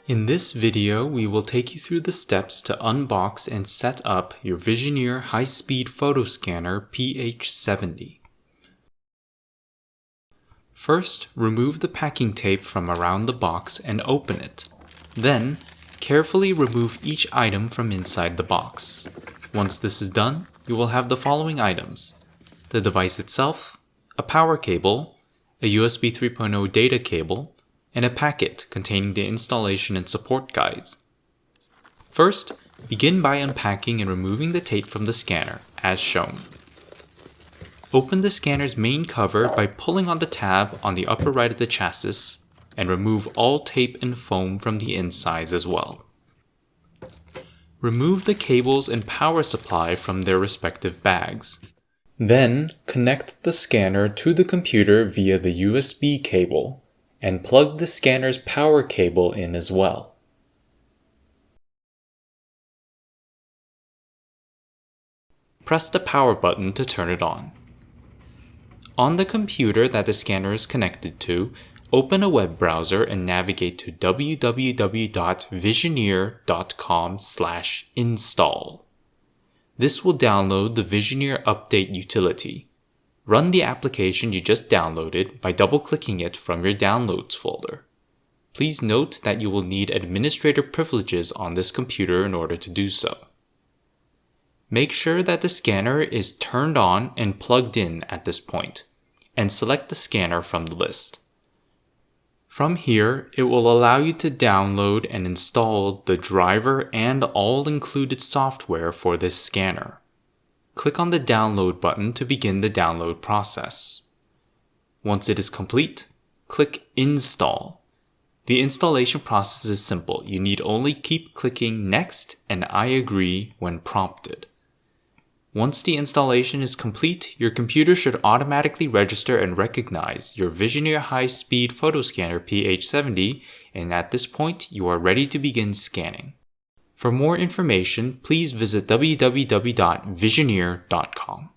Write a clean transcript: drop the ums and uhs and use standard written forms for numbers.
In this video, we will take you through the steps to unbox and set up your Visioneer high-speed photo scanner PH70. First, remove the packing tape from around the box and open it. Then, carefully remove each item from inside the box. Once this is done, you will have the following items: the device itself, a power cable, a USB 3.0 data cable, and a packet containing the installation and support guides. First, begin by unpacking and removing the tape from the scanner, as shown. Open the scanner's main cover by pulling on the tab on the upper right of the chassis, and remove all tape and foam from the insides as well. Remove the cables and power supply from their respective bags. Then, connect the scanner to the computer via the USB cable, and plug the scanner's power cable in as well. Press the power button to turn it on. On the computer that the scanner is connected to, open a web browser and navigate to www.visioneer.com/install. This will download the Visioneer Update utility. Run the application you just downloaded by double-clicking it from your Downloads folder. Please note that you will need administrator privileges on this computer in order to do so. Make sure that the scanner is turned on and plugged in at this point, and select the scanner from the list. From here, it will allow you to download and install the driver and all included software for this scanner. Click on the download button to begin the download process. Once it is complete, click Install. The installation process is simple. You need only keep clicking Next and I agree when prompted. Once the installation is complete, your computer should automatically register and recognize your Visioneer high-speed photo scanner PH70, and at this point you are ready to begin scanning. For more information, please visit www.visioneer.com.